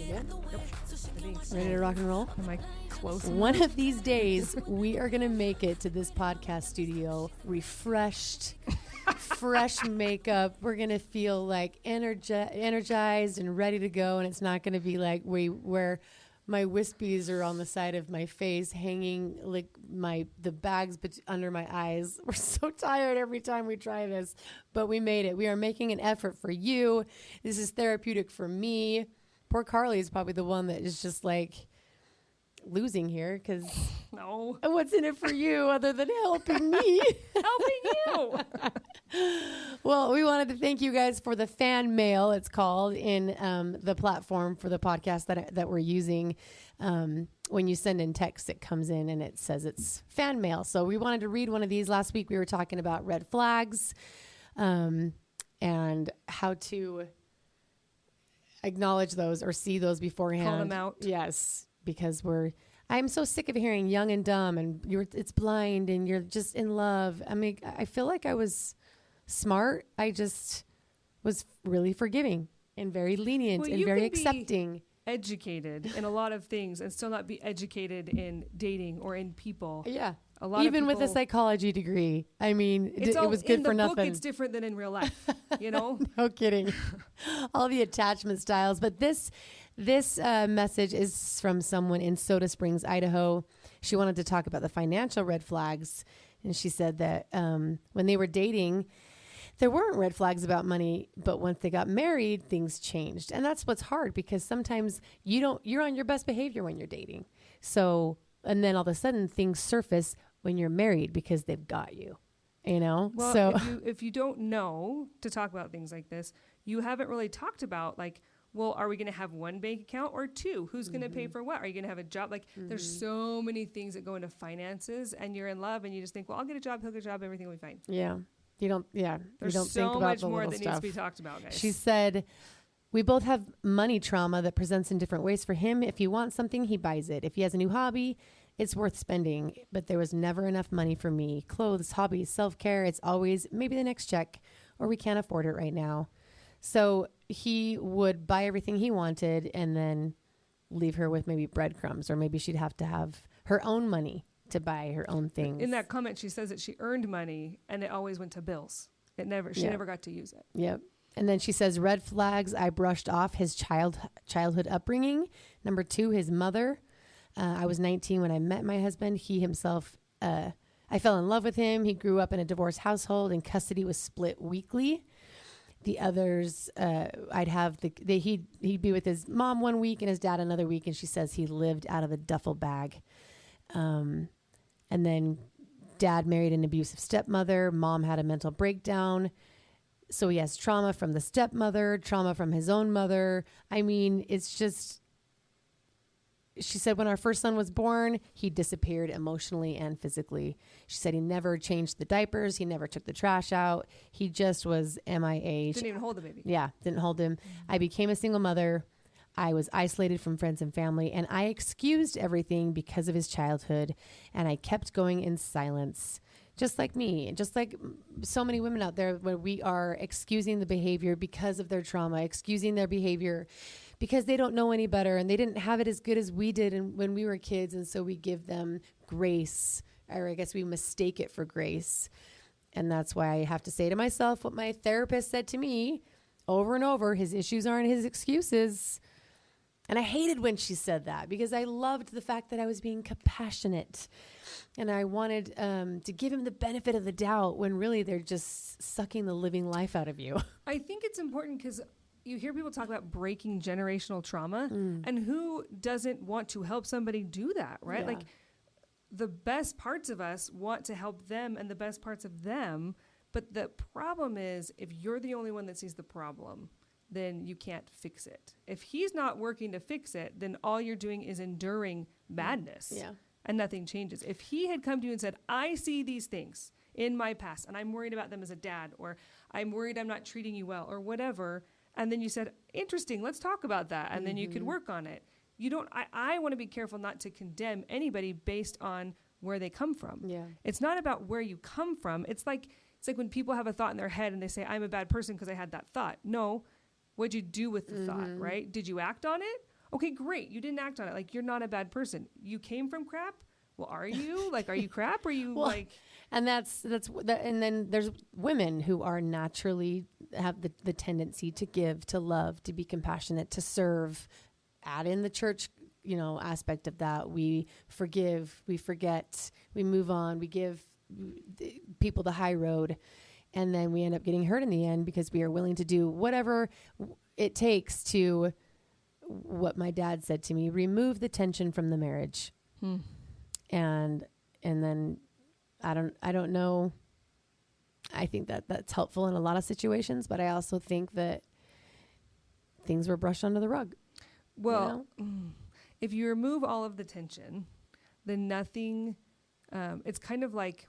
Yep. Ready to rock and roll? Am I close? One of these days, we are going to make it to this podcast studio refreshed, fresh makeup. We're going to feel like energized and ready to go. And it's not going to be like where my wispies are on the side of my face, hanging like the bags under my eyes. We're so tired every time we try this, but we made it. We are making an effort for you. This is therapeutic for me. Poor Carly is probably the one that is just like losing here because no, what's in it for you other than helping me? Helping you. Well, we wanted to thank you guys for the fan mail, it's called, in the platform for the podcast that we're using. When you send in text, it comes in and it says it's fan mail. So we wanted to read one of these. Last week we were talking about red flags and how to acknowledge those or see those beforehand. Call them out. Yes, because I'm so sick of hearing young and dumb and it's blind and you're just in love. I mean, I feel like I was smart. I just was really forgiving and very lenient and very accepting. Educated in a lot of things and still not be educated in dating or in people. Yeah. A lot even of with a psychology degree. I mean, it was good for nothing. In the book, it's different than in real life, you know? No kidding. All the attachment styles. But this message is from someone in Soda Springs, Idaho. She wanted to talk about the financial red flags. And she said that when they were dating, there weren't red flags about money, but once they got married, things changed. And that's what's hard because sometimes you're on your best behavior when you're dating. So, and then all of a sudden things surface when you're married because they've got you, you know? Well, so if you don't know to talk about things like this, you haven't really talked about like, well, are we going to have one bank account or two? Who's going to pay for what? Are you going to have a job? Like there's so many things that go into finances and you're in love and you just think, well, I'll get a job, he'll get a job, everything will be fine. Yeah. There's you don't so think about much the more that stuff. needs to be talked about, guys. She said, we both have money trauma that presents in different ways. For him, if he wants something, he buys it. If he has a new hobby, it's worth spending. But there was never enough money for me. Clothes, hobbies, self-care. It's always maybe the next check or we can't afford it right now. So he would buy everything he wanted and then leave her with maybe breadcrumbs or maybe she'd have to have her own money to buy her own things. In that comment, she says that she earned money and it always went to bills. She never got to use it. Yep. And then she says, red flags, I brushed off his childhood upbringing. Number 2, his mother. I was 19 when I met my husband. He himself, I fell in love with him. He grew up in a divorced household and custody was split weekly. The others, he'd be with his mom one week and his dad another week. And she says he lived out of a duffel bag. And then dad married an abusive stepmother. Mom had a mental breakdown. So he has trauma from the stepmother, trauma from his own mother. I mean, it's just, she said when our first son was born, he disappeared emotionally and physically. She said he never changed the diapers. He never took the trash out. He just was MIA. Didn't even hold the baby. Yeah, didn't hold him. I became a single mother. I was isolated from friends and family, and I excused everything because of his childhood, and I kept going in silence, just like me, just like so many women out there where we are excusing the behavior because of their trauma, excusing their behavior because they don't know any better, and they didn't have it as good as we did when we were kids, and so we give them grace, or I guess we mistake it for grace, and that's why I have to say to myself what my therapist said to me over and over, his issues aren't his excuses. And I hated when she said that because I loved the fact that I was being compassionate and I wanted to give him the benefit of the doubt when really they're just sucking the living life out of you. I think it's important because you hear people talk about breaking generational trauma and who doesn't want to help somebody do that, right? Yeah. Like the best parts of us want to help them and the best parts of them. But the problem is if you're the only one that sees the problem, then you can't fix it. If he's not working to fix it, then all you're doing is enduring madness. Yeah. And nothing changes. If he had come to you and said, I see these things in my past and I'm worried about them as a dad, or I'm worried I'm not treating you well, or whatever, and then you said, interesting, let's talk about that, and then you could work on it. I want to be careful not to condemn anybody based on where they come from. Yeah. It's not about where you come from. It's like when people have a thought in their head and they say, I'm a bad person because I had that thought. No. What'd you do with the thought, right? Did you act on it? Okay, great. You didn't act on it. Like, you're not a bad person. You came from crap. Well, are you? Like, are you crap? Or are you Well, and and then there's women who are naturally have the tendency to give, to love, to be compassionate, to serve. Add in the church, aspect of that. We forgive, we forget, we move on, we give people the high road, and then we end up getting hurt in the end because we are willing to do whatever it takes to, what my dad said to me, remove the tension from the marriage. And then I don't know. I think that that's helpful in a lot of situations, but I also think that things were brushed under the rug. Well, if you remove all of the tension, then nothing, it's kind of like,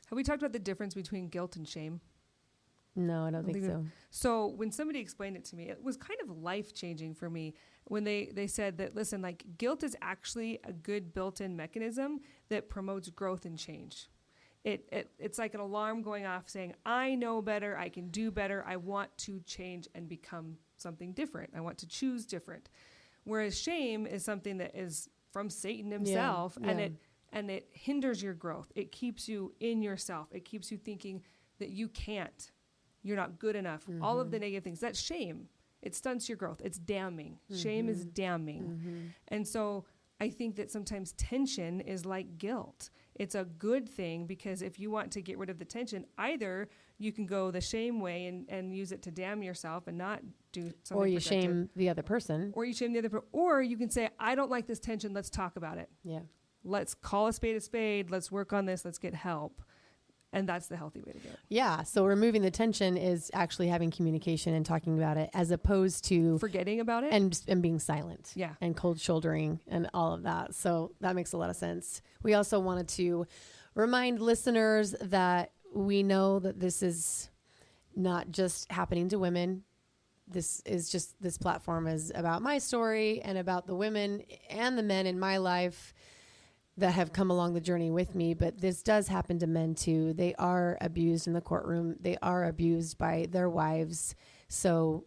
have we talked about the difference between guilt and shame? No, I don't think so. So when somebody explained it to me, it was kind of life-changing for me when they said that, listen, like, guilt is actually a good built-in mechanism that promotes growth and change. It's like an alarm going off saying, I know better, I can do better, I want to change and become something different. I want to choose different. Whereas shame is something that is from Satan himself, and it hinders your growth. It keeps you in yourself. It keeps you thinking that you can't. You're not good enough. All of the negative things. That's shame. It stunts your growth. It's damning. Shame is damning. And so I think that sometimes tension is like guilt. It's a good thing because if you want to get rid of the tension, either you can go the shame way and use it to damn yourself and not do something Or you productive. shame the other person. Or you shame the other person. Or you can say, I don't like this tension. Let's talk about it. Yeah. Let's call a spade a spade. Let's work on this. Let's get help. And that's the healthy way to do it. Yeah. So removing the tension is actually having communication and talking about it, as opposed to forgetting about it and being silent. Yeah. And cold shouldering and all of that. So that makes a lot of sense. We also wanted to remind listeners that we know that this is not just happening to women. This platform is about my story and about the women and the men in my life that have come along the journey with me, but this does happen to men too. They are abused in the courtroom. They are abused by their wives. So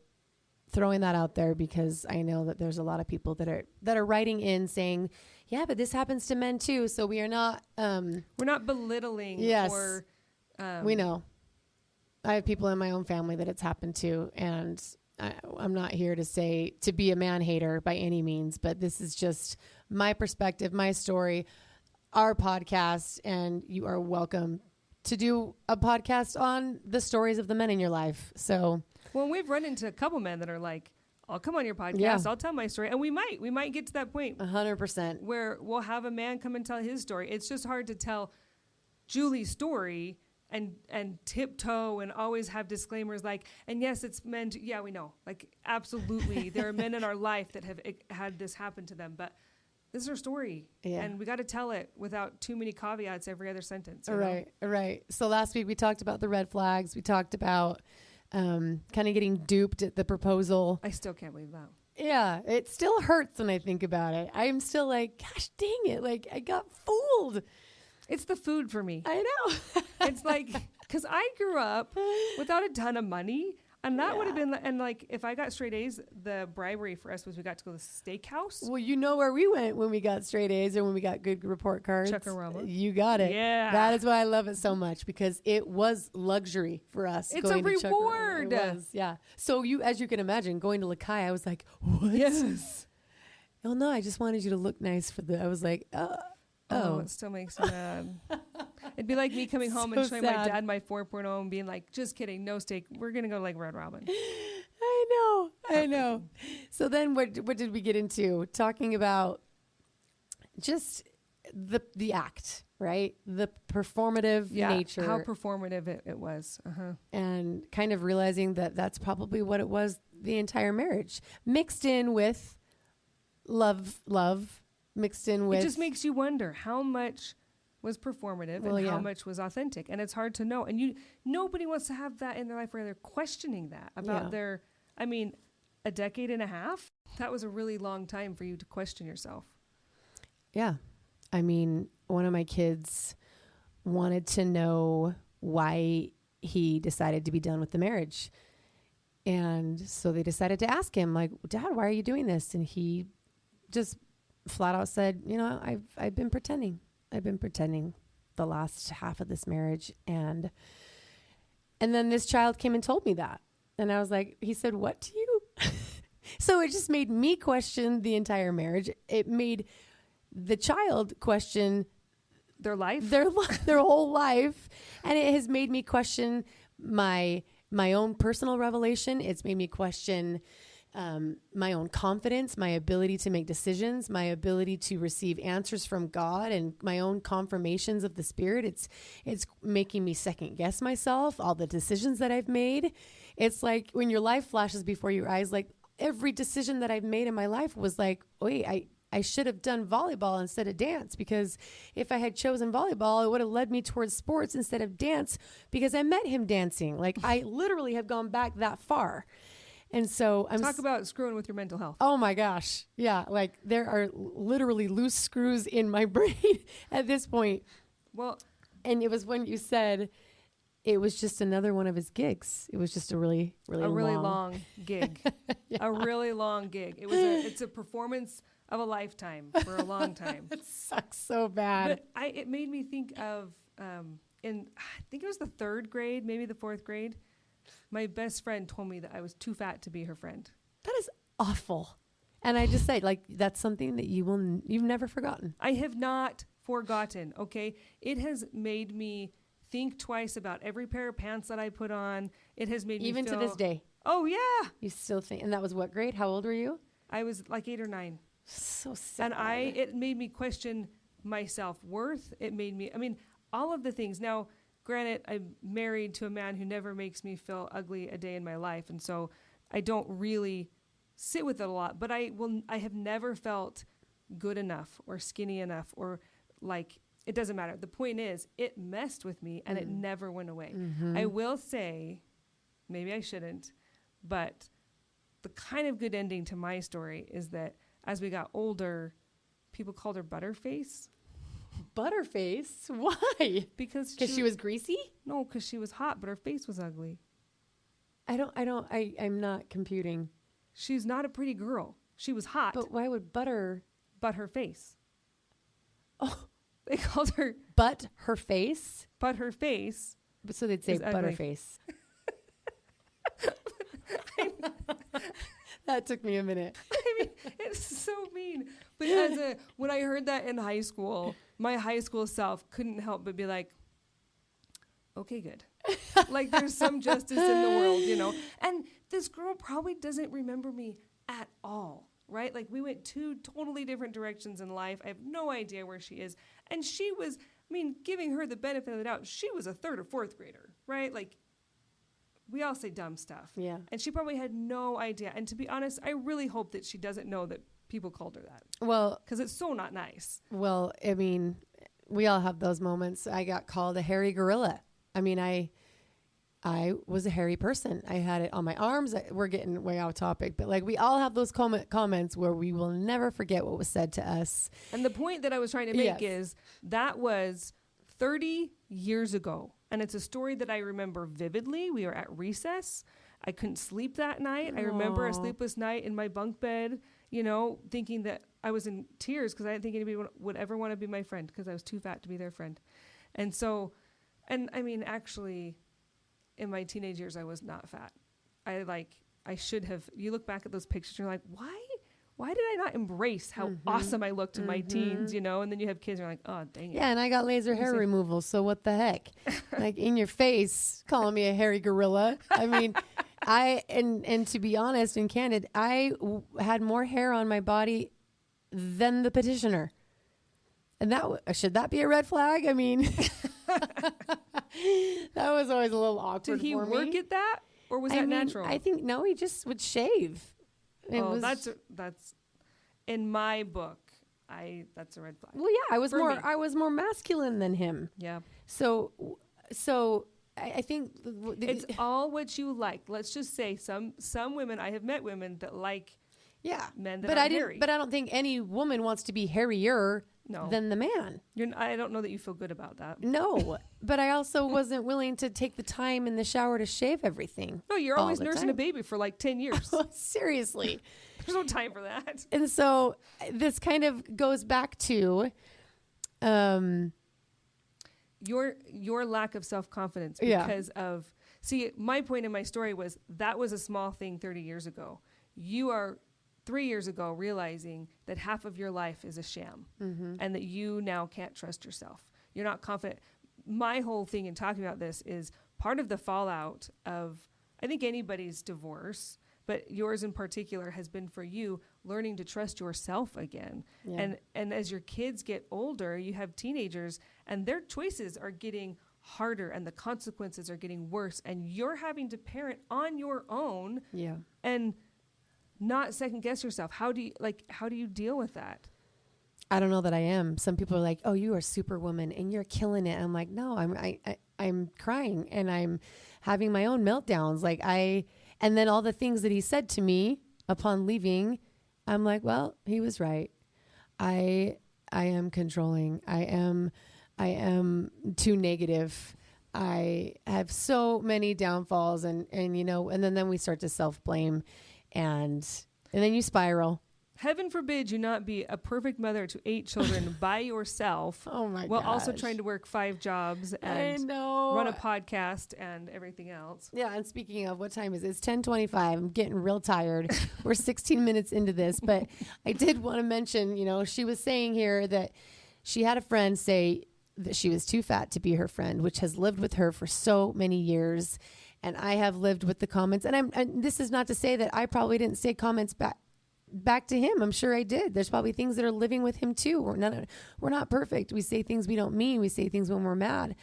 throwing that out there, because I know that there's a lot of people that are writing in saying, yeah, but this happens to men too. So we are not, we're not belittling. Yes, or, we know. I have people in my own family that it's happened to, and I'm not here to say to be a man hater by any means, but this is just my perspective, my story, our podcast, and you are welcome to do a podcast on the stories of the men in your life. So, well, we've run into a couple men that are like, I'll come on your podcast. Yeah. I'll tell my story. And we might get to that point 100% where we'll have a man come and tell his story. It's just hard to tell Julie's story and tiptoe and always have disclaimers like, and yes, it's men. Yeah, we know. Like, absolutely. There are men in our life that have had this happen to them, but this is our story. Yeah. And we got to tell it without too many caveats every other sentence. Right. So last week we talked about the red flags. We talked about kind of getting duped at the proposal. I still can't believe that. Yeah, it still hurts when I think about it. I'm still like, gosh, dang it. Like, I got fooled. It's the food for me. I know. It's like, because I grew up without a ton of money. And that would have been, and like, if I got straight A's, the bribery for us was we got to go to the steakhouse. Well, you know where we went when we got straight A's or when we got good report cards. Chuck-a-rama. You got it. Yeah. That is why I love it so much, because it was luxury for us. It's a reward. It was, yeah. So as you can imagine, going to Lakai, I was like, what? Yes. Oh, no, I just wanted you to look nice I was like, Oh, it still makes me mad. It'd be like me coming home and showing my dad my 4.0 and being like, just kidding, no steak. We're going to go like Red Robin. I know. So then what did we get into? Talking about just the act, right? The performative nature. How performative it was. And kind of realizing that that's probably what it was the entire marriage. Mixed in with love, mixed in with... It just makes you wonder how much was performative and how much was authentic. And it's hard to know. And nobody wants to have that in their life where they're questioning that about a decade and a half. That was a really long time for you to question yourself. Yeah. I mean, one of my kids wanted to know why he decided to be done with the marriage. And so they decided to ask him, like, Dad, why are you doing this? And he just flat out said, I've been pretending. I've been pretending the last half of this marriage. And then this child came and told me that. And I was like, he said, what to you? So it just made me question the entire marriage. It made the child question Their life? their whole life. And it has made me question my own personal revelation. It's made me question my own confidence, my ability to make decisions, my ability to receive answers from God, and my own confirmations of the Spirit. It's making me second guess myself, all the decisions that I've made. It's like when your life flashes before your eyes, like every decision that I've made in my life was like, wait, I should have done volleyball instead of dance, because if I had chosen volleyball, it would have led me towards sports instead of dance, because I met him dancing. Like I literally have gone back that far. And so Talk about screwing with your mental health. Oh my gosh. Yeah. Like there are literally loose screws in my brain at this point. Well, and it was when you said it was just another one of his gigs. It was just a really long gig. Yeah. A really long gig. It's a performance of a lifetime for a long time. It sucks so bad. But it made me think of I think it was the 3rd grade, maybe the 4th grade. My best friend told me that I was too fat to be her friend. That is awful. And I just say, like, that's something that you've never forgotten. I have not forgotten. Okay. It has made me think twice about every pair of pants that I put on. It has made me even feel, to this day. Oh yeah. You still think, and that was what grade? How old were you? I was like 8 or 9. So sad. And it made me question my self-worth. It made me, all of the things. Now, granted, I'm married to a man who never makes me feel ugly a day in my life. And so I don't really sit with it a lot, but I have never felt good enough or skinny enough, or like, it doesn't matter. The point is, it messed with me and it never went away. Mm-hmm. I will say, maybe I shouldn't, but the kind of good ending to my story is that as we got older, people called her Butterface. Butterface? Why? Because she was greasy? No, because she was hot, but her face was ugly. I'm not computing. She's not a pretty girl. She was hot. But why would But her face. Oh. They called her... But her face? But her face. So they'd say Butterface. That took me a minute. It's so mean. But when I heard that in high school, my high school self couldn't help but be like, okay, good. Like there's some justice in the world, And this girl probably doesn't remember me at all, right? Like we went 2 totally different directions in life. I have no idea where she is. And she was, giving her the benefit of the doubt, she was a 3rd or 4th grader, right? Like, we all say dumb stuff. Yeah. And she probably had no idea. And to be honest, I really hope that she doesn't know that people called her that. Well, because it's so not nice. Well, we all have those moments. I got called a hairy gorilla. I was a hairy person. I had it on my arms. We're getting way off topic, but like we all have those comments where we will never forget what was said to us. And the point that I was trying to make is that was 30 years ago. And it's a story that I remember vividly. We were at recess. I couldn't sleep that night. Aww. I remember a sleepless night in my bunk bed, thinking that I was in tears because I didn't think anybody would ever want to be my friend because I was too fat to be their friend. And so, actually, in my teenage years, I was not fat. I should have. You look back at those pictures, and you're like, why did I not embrace how awesome I looked in my teens, And then you have kids, and you're like, oh, dang it. Yeah, and I got laser hair removal, so what the heck? Like, in your face, calling me a hairy gorilla. And to be honest and candid, I had more hair on my body than the petitioner. And should that be a red flag? That was always a little awkward for me. Did he work at that? Or was that natural? I think, no, he just would shave. That's in my book. That's a red flag. Well, yeah, I was more masculine than him. Yeah. So I think it's all what you like. Let's just say some women, I have met women that like Yeah. men that But are hairy. But I don't think any woman wants to be hairier No. than the man. I don't know that you feel good about that. No, but I also wasn't willing to take the time in the shower to shave everything. No, you're all always the nursing time. a baby for like 10 years. Seriously. There's no time for that. And so this kind of goes back to Your lack of self-confidence Yeah. because of, see, my point in my story was that was a small thing 30 years ago. You are 3 years ago realizing that half of your life is a sham and that you now can't trust yourself. You're not confident. My whole thing in talking about this is part of the fallout of, I think, anybody's divorce, but yours in particular has been for you learning to trust yourself again. Yeah. And as your kids get older, you have teenagers and their choices are getting harder and the consequences are getting worse and you're having to parent on your own Yeah. and not second guess yourself. How do you deal with that? I don't know that I am. Some people are like, "Oh, you are superwoman and you're killing it." I'm like, "No, I'm crying and I'm having my own meltdowns." And then all the things that he said to me upon leaving, I'm like, "Well, he was right. I am controlling. I am too negative. I have so many downfalls and then we start to self-blame and then you spiral. Heaven forbid you not be a perfect mother to 8 children by yourself. Oh my while also gosh. trying to work 5 jobs I and know. run a podcast and everything else. Yeah, and speaking of, what time is it? It's 10:25. I'm getting real tired. We're 16 minutes into this, but I did want to mention, she was saying here that she had a friend say that she was too fat to be her friend, which has lived with her for so many years. And I have lived with the comments. And this is not to say that I probably didn't say comments back to him. I'm sure I did. There's probably things that are living with him too. We're not perfect. We say things we don't mean. We say things when we're mad.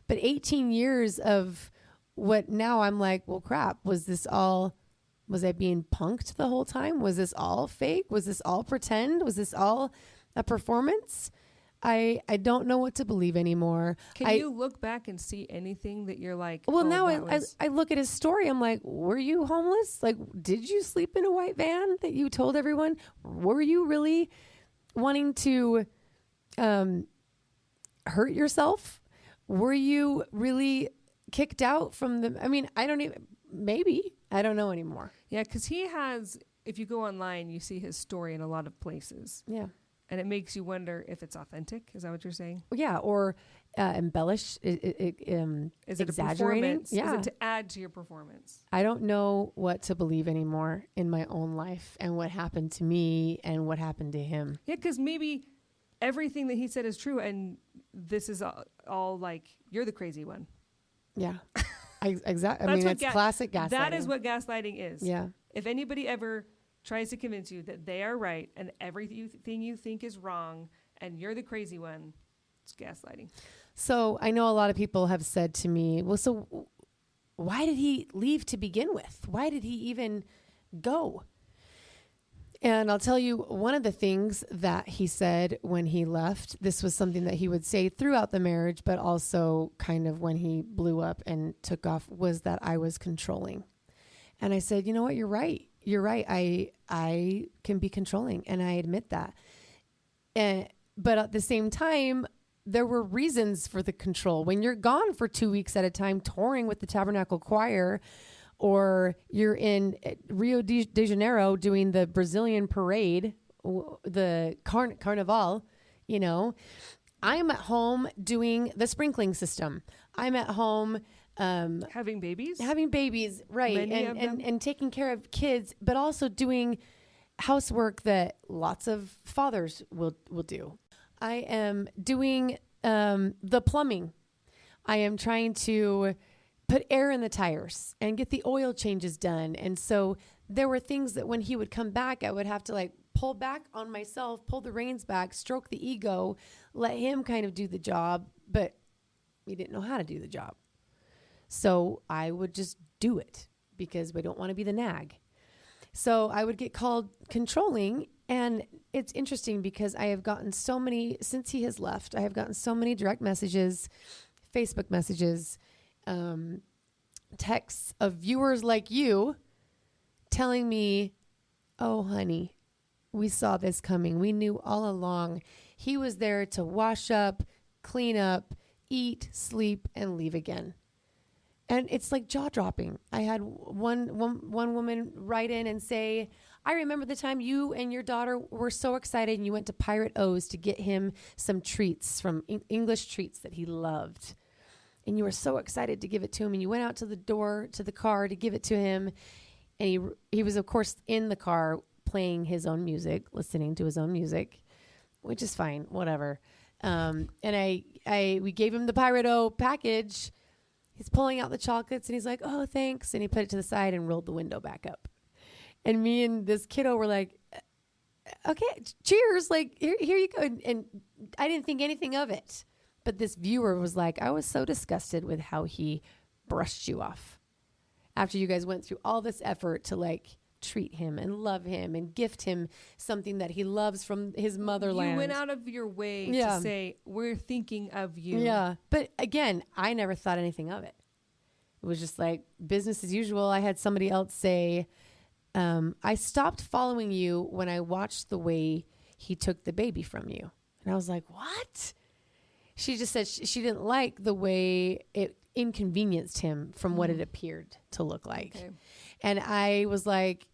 But 18 years of what now I'm like, well, crap, was I being punked the whole time? Was this all fake? Was this all pretend? Was this all a performance? I don't know what to believe anymore. Can you look back and see anything that you're like, well, now that I look at his story. I'm like, were you homeless? Like, did you sleep in a white van that you told everyone? Were you really wanting to hurt yourself? Were you really kicked out from I don't know anymore. Yeah, because he has, if you go online, you see his story in a lot of places. Yeah. And it makes you wonder if it's authentic. Is that what you're saying? Yeah, or embellished, Is it exaggerating? a performance? Yeah. Is it to add to your performance? I don't know what to believe anymore in my own life and what happened to me and what happened to him. Yeah, because maybe everything that he said is true, and this is all like, you're the crazy one. Yeah, exactly. It's classic gaslighting. That is what gaslighting is. Yeah. If anybody ever tries to convince you that they are right and everything you think is wrong and you're the crazy one, it's gaslighting. So I know a lot of people have said to me, well, so why did he leave to begin with? Why did he even go? And I'll tell you, one of the things that he said when he left, this was something that he would say throughout the marriage, but also kind of when he blew up and took off, was that I was controlling. And I said, you know what? You're right. You're right. I can be controlling, and I admit that. But at the same time, there were reasons for the control. When you're gone for 2 weeks at a time touring with the Tabernacle Choir, or you're in Rio de Janeiro doing the Brazilian parade, the Carnival, I'm at home doing the sprinkling system. I'm at home having babies, right. And taking care of kids, but also doing housework that lots of fathers will do. I am doing the plumbing. I am trying to put air in the tires and get the oil changes done. And so there were things that when he would come back, I would have to pull back on myself, pull the reins back, stroke the ego, let him kind of do the job, but he didn't know how to do the job. So I would just do it because we don't want to be the nag. So I would get called controlling. And it's interesting because I have gotten so many, since he has left, I have gotten so many direct messages, Facebook messages, texts of viewers like you telling me, oh, honey, we saw this coming. We knew all along. He was there to wash up, clean up, eat, sleep, and leave again. And it's like jaw dropping. I had one woman write in and say, I remember the time you and your daughter were so excited and you went to Pirate O's to get him some treats from English treats that he loved. And you were so excited to give it to him. And you went out to the door, to the car to give it to him. And he was, of course, in the car playing his own music, listening to his own music, which is fine, whatever. And we gave him the Pirate O package. He's pulling out the chocolates and he's like, oh, thanks. And he put it to the side and rolled the window back up. And me and this kiddo were like, okay, cheers. Like, here you go. And I didn't think anything of it. But this viewer was like, I was so disgusted with how he brushed you off. After you guys went through all this effort to like treat him and love him and gift him something that he loves from his motherland. You went out of your way to say, we're thinking of you. Yeah. But again, I never thought anything of it. It was just like business as usual. I had somebody else say, I stopped following you when I watched the way he took the baby from you. And I was like, what? She just said she didn't like the way it inconvenienced him from what it appeared to look like. Okay. And I was like,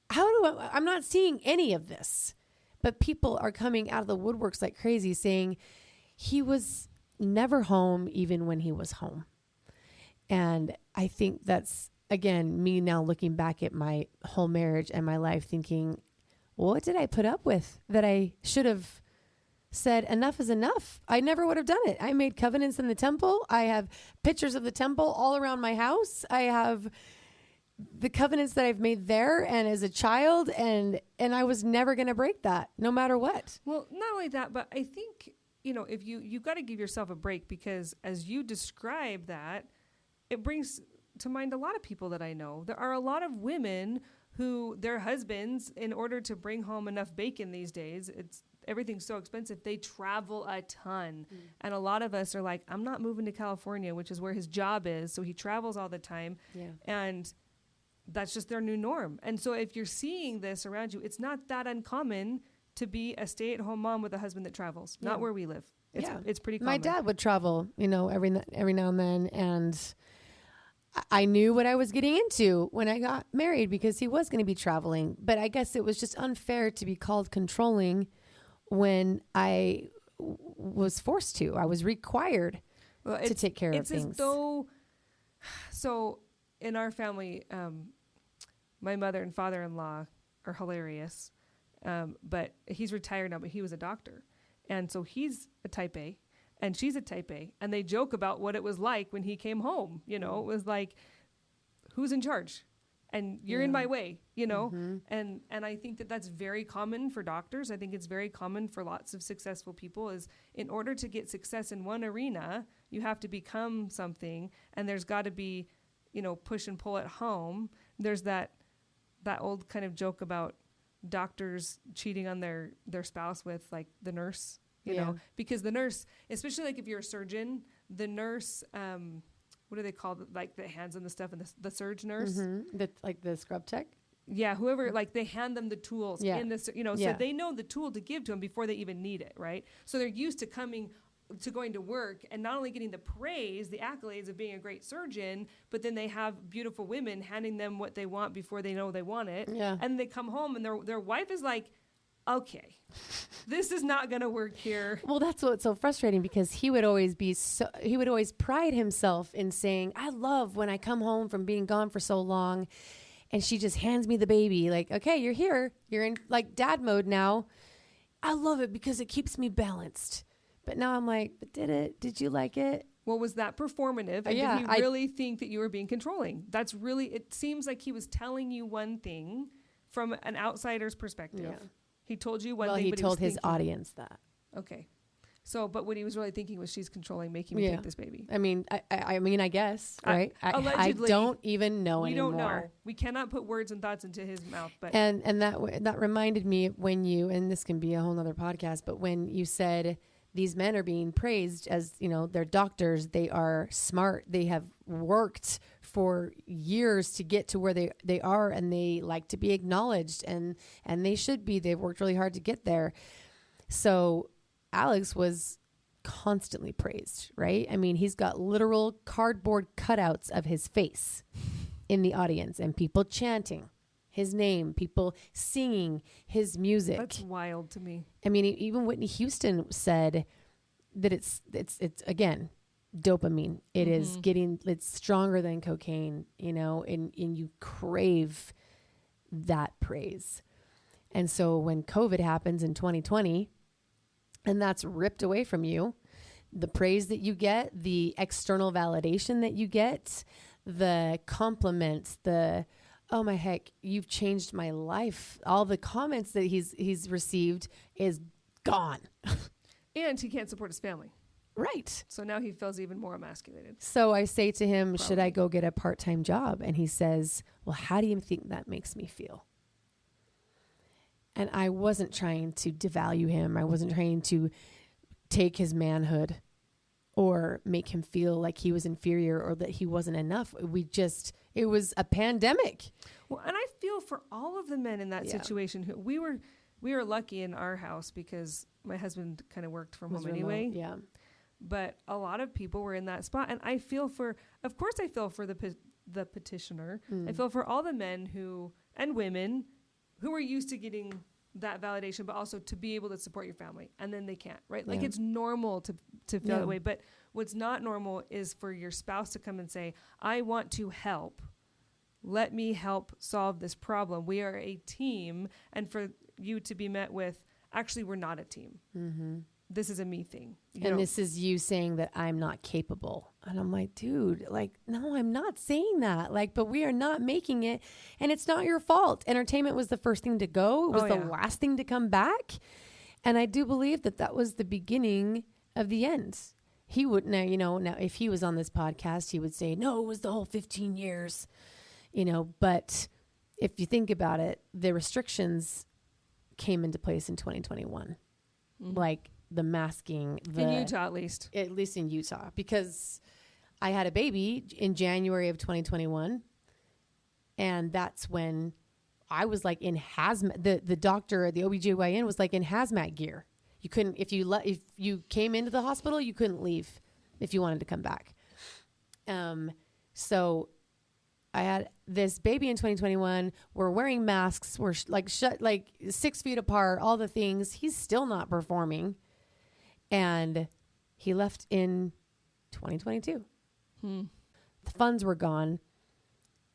I'm not seeing any of this. But people are coming out of the woodworks like crazy saying he was never home even when he was home. And I think that's, again, me now looking back at my whole marriage and my life thinking, what did I put up with that I should have said enough is enough? I never would have done it. I made covenants in the temple. I have pictures of the temple all around my house. I have the covenants that I've made there and as a child, and I was never going to break that no matter what. Well, not only that, but I think, if you got to give yourself a break, because as you describe that, it brings to mind a lot of people that I know. There are a lot of women who their husbands, in order to bring home enough bacon these days, everything's so expensive, they travel a ton. And a lot of us are like, I'm not moving to California, which is where his job is. So he travels all the time. Yeah. And that's just their new norm. And so if you're seeing this around you, it's not that uncommon to be a stay-at-home mom with a husband that travels. Not where we live. It's pretty common. My dad would travel, every now and then. And I knew what I was getting into when I got married because he was going to be traveling. But I guess it was just unfair to be called controlling when I was forced to. I was required to take care of things. It's as though, so in our family, my mother and father-in-law are hilarious. But he's retired now, but he was a doctor. And so he's a type A and she's a type A. And they joke about what it was like when he came home. It was like, who's in charge? And you're in my way, Mm-hmm. And I think that that's very common for doctors. I think it's very common for lots of successful people is in order to get success in one arena, you have to become something. And there's got to be, push and pull at home. There's that old kind of joke about doctors cheating on their spouse with like the nurse, you know, because the nurse, especially like if you're a surgeon, the nurse, what do they call it? Like the hands on the stuff and the surge nurse, like the scrub tech. Yeah. Whoever, like they hand them the tools in this, so they know the tool to give to them before they even need it. Right. So they're used to going to work and not only getting the praise, the accolades of being a great surgeon, but then they have beautiful women handing them what they want before they know they want it. Yeah. And they come home and their wife is like, okay, this is not going to work here. Well, that's what's so frustrating because he would always pride himself in saying, I love when I come home from being gone for so long and she just hands me the baby. Like, okay, you're here. You're in like dad mode now. I love it because it keeps me balanced. But now I'm like, but did you like it? Well, was that performative? And did he really think that you were being controlling? It seems like he was telling you one thing from an outsider's perspective. Yeah. He told you one thing, but he told his audience that. Okay. So, but what he was really thinking was she's controlling, making me take this baby. I mean, I guess, right? Allegedly. I don't even know anymore. We don't know. We cannot put words and thoughts into his mouth. But and that reminded me when and this can be a whole nother podcast, but when you said these men are being praised as, they're doctors, they are smart, they have worked for years to get to where they are, and they like to be acknowledged, and they should be. They've worked really hard to get there. So Alex was constantly praised, right? I mean, he's got literal cardboard cutouts of his face in the audience, and people chanting his name, people singing his music. That's wild to me. I mean, even Whitney Houston said that it's again, dopamine. It is it's stronger than cocaine, you know, and you crave that praise. And so when COVID happens in 2020, and that's ripped away from you, the praise that you get, the external validation that you get, the compliments, the, oh my heck, you've changed my life. All the comments that he's received is gone. And he can't support his family. Right. So now he feels even more emasculated. So I say to him, should I go get a part-time job? And he says, well, how do you think that makes me feel? And I wasn't trying to devalue him. I wasn't trying to take his manhood or make him feel like he was inferior or that he wasn't enough. It was a pandemic. Well, and I feel for all of the men in that situation who we were lucky in our house because my husband kind of worked from home anyway. Yeah. But a lot of people were in that spot. And I feel for the petitioner. I feel for all the men and women who are used to getting that validation, but also to be able to support your family. And then they can't, right? Like it's normal to feel that way. But what's not normal is for your spouse to come and say, I want to help. Let me help solve this problem. We are a team. And for you to be met with, actually, we're not a team. Mm-hmm. This is a me thing. This is you saying that I'm not capable. And I'm like, dude, like, no, I'm not saying that. Like, but we are not making it. And it's not your fault. Entertainment was the first thing to go. It was the last thing to come back. And I do believe that was the beginning of the end. He would now if he was on this podcast, he would say, no, it was the whole 15 years, but if you think about it, the restrictions came into place in 2021. Mm-hmm. Like, the masking. In Utah, at least in Utah, because I had a baby in January of 2021. And that's when I was like in hazmat. The doctor, the OBGYN was like in hazmat gear. You couldn't, if you came into the hospital, you couldn't leave if you wanted to come back. So I had this baby in 2021. We're wearing masks. We're shut 6 feet apart, all the things. He's still not performing. And he left in 2022. The funds were gone.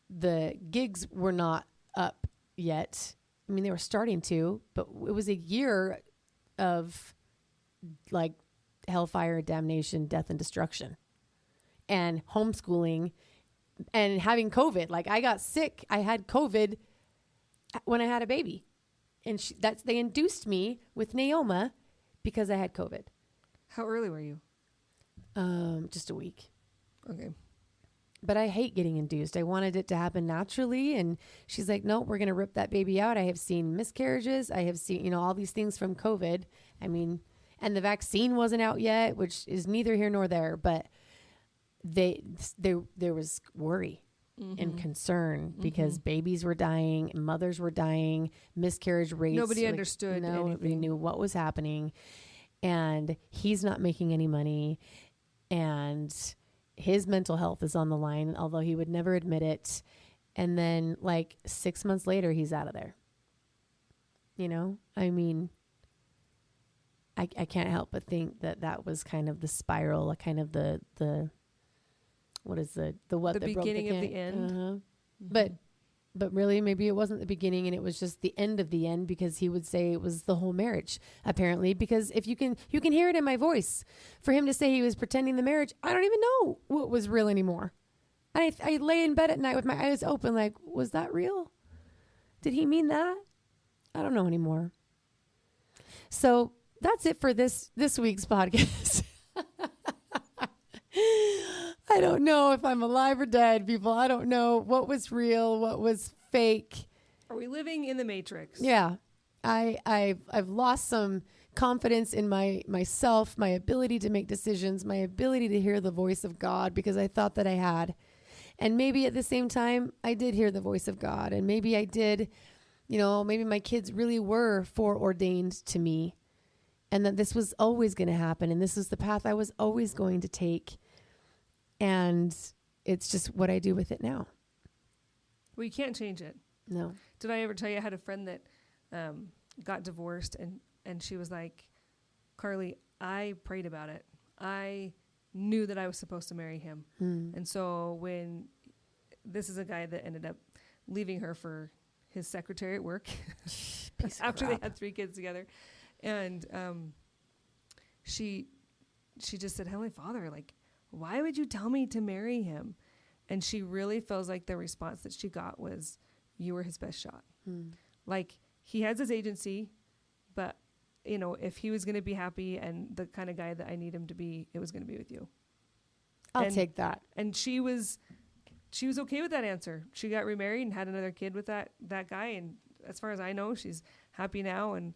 The gigs were not up yet. I mean, they were starting to, but it was a year of like hellfire, damnation, death, and destruction, and homeschooling, and having COVID. Like, I got sick. I had COVID when I had a baby, and they induced me with Naoma because I had COVID. How early were you? Just a week. Okay. But I hate getting induced. I wanted it to happen naturally. And she's like, no, we're going to rip that baby out. I have seen miscarriages. I have seen, all these things from COVID. I mean, and the vaccine wasn't out yet, which is neither here nor there. But there was worry and concern because babies were dying, mothers were dying, miscarriage rates. Nobody understood anything. Nobody knew what was happening. And he's not making any money. And his mental health is on the line, although he would never admit it. And then 6 months later, he's out of there. I mean, I can't help but think that was kind of the spiral, kind of the what is the what the that beginning broke the of the end. Mm-hmm. But really, maybe it wasn't the beginning and it was just the end of the end, because he would say it was the whole marriage, apparently, because if you can hear it in my voice for him to say he was pretending the marriage. I don't even know what was real anymore. I lay in bed at night with my eyes open, like, was that real? Did he mean that? I don't know anymore. So that's it for this week's podcast. I don't know if I'm alive or dead, people. I don't know what was real, what was fake. Are we living in the Matrix? Yeah. I've lost some confidence in myself, my ability to make decisions, my ability to hear the voice of God, because I thought that I had. And maybe at the same time, I did hear the voice of God. And maybe I did, maybe my kids really were foreordained to me. And that this was always going to happen. And this was the path I was always going to take. And it's just what I do with it now. Well, you can't change it. No. Did I ever tell you I had a friend that got divorced and she was like, Carly, I prayed about it. I knew that I was supposed to marry him. And so this is a guy that ended up leaving her for his secretary at work after they had 3 kids together. And she just said, Heavenly Father, like, why would you tell me to marry him? And she really feels like the response that she got was, you were his best shot. Like, he has his agency, but if he was going to be happy and the kind of guy that I need him to be, it was going to be with you. I'll take that. And she was okay with that answer. She got remarried and had another kid with that guy. And as far as I know, she's happy now. And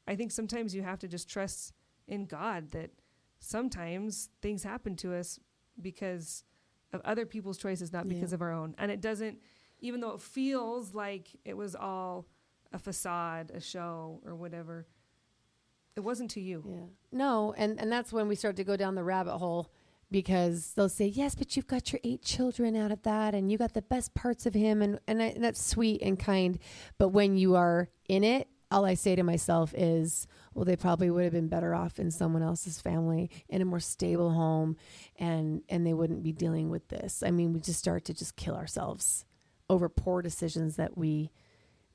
I think sometimes you have to just trust in God that sometimes things happen to us because of other people's choices, not because of our own. And it doesn't, even though it feels like it was all a facade, a show, or whatever, it wasn't to you. Yeah. No, and that's when we start to go down the rabbit hole, because they'll say, yes, but you've got your 8 children out of that, and you got the best parts of him, and that's sweet and kind. But when you are in it, all I say to myself is, well, they probably would have been better off in someone else's family, in a more stable home, and they wouldn't be dealing with this. I mean, we just start to just kill ourselves over poor decisions that we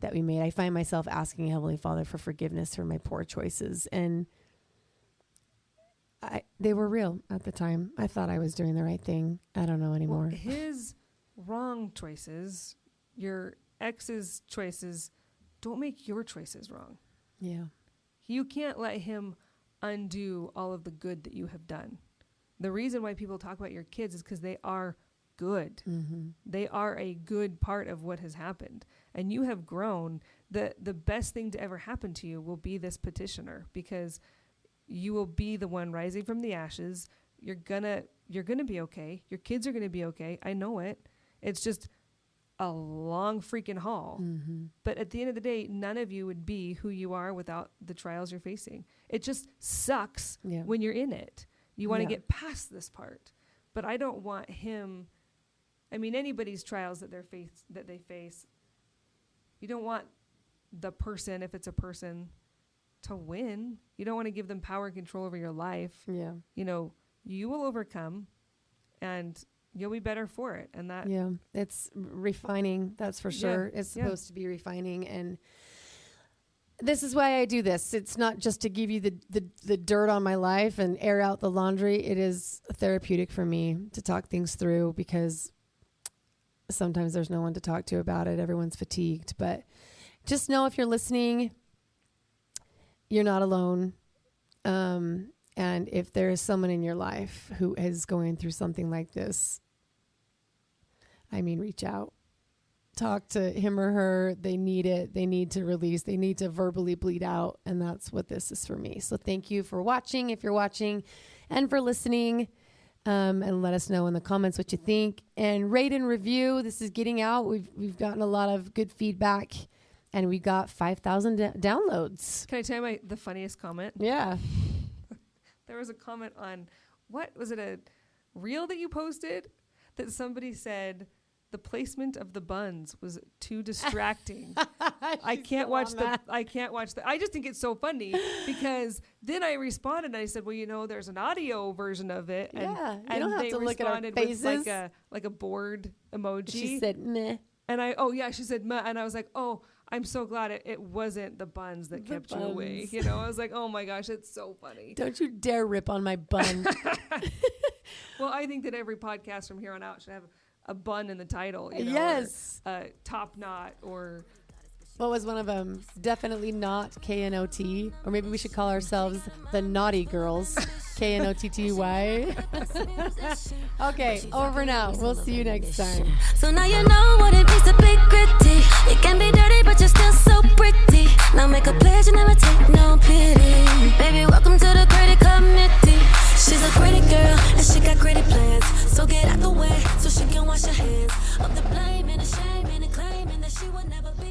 made. I find myself asking Heavenly Father for forgiveness for my poor choices. And they were real at the time. I thought I was doing the right thing. I don't know anymore. Well, his wrong choices, your ex's choices, don't make your choices wrong. Yeah. You can't let him undo all of the good that you have done. The reason why people talk about your kids is because they are good. Mm-hmm. They are a good part of what has happened. And you have grown. The best thing to ever happen to you will be this petitioner, because you will be the one rising from the ashes. You're gonna be okay. Your kids are gonna be okay. I know it. It's just a long freaking haul. Mm-hmm. But at the end of the day, none of you would be who you are without the trials you're facing. It just sucks when you're in it. You want to get past this part. But I don't want him. I mean, anybody's trials that they face, you don't want the person, if it's a person, to win. You don't want to give them power and control over your life. Yeah. You will overcome, and you'll be better for it. And that. Yeah. It's refining. That's for sure. It's supposed to be refining. And this is why I do this. It's not just to give you the dirt on my life and air out the laundry. It is therapeutic for me to talk things through, because sometimes there's no one to talk to about it. Everyone's fatigued. But just know, if you're listening, you're not alone. And if there is someone in your life who is going through something like this, I mean, reach out. Talk to him or her. They need it. They need to release. They need to verbally bleed out. And that's what this is for me. So thank you for watching, if you're watching, and for listening. And let us know in the comments what you think. And rate and review. This is getting out. We've gotten a lot of good feedback. And we got 5,000 downloads. Can I tell you the funniest comment? Yeah. There was a comment on, what was it, a reel that you posted, that somebody said the placement of the buns was too distracting. I can't watch the. I just think it's so funny, because then I responded and I said, well, there's an audio version of it. And, you don't have to look at our faces. With like a bored emoji. She said meh. And she said meh. And I was like, oh, I'm so glad it wasn't the buns that kept you away. I was like, oh my gosh, it's so funny. Don't you dare rip on my bun. Well, I think that every podcast from here on out should have a bun in the title. Yes. Or, top knot, or what was one of them? Definitely not KNOT. Or maybe we should call ourselves the Naughty Girls. KNOTTY. Okay, over now. We'll see you next time. So now you know what it means to be gritty. You can be dirty, but you're still so pretty. Now make a pledge and never take no pity. Baby, welcome to the gritty committee. She's a gritty girl, and she got gritty plans. So get out the way so she can never be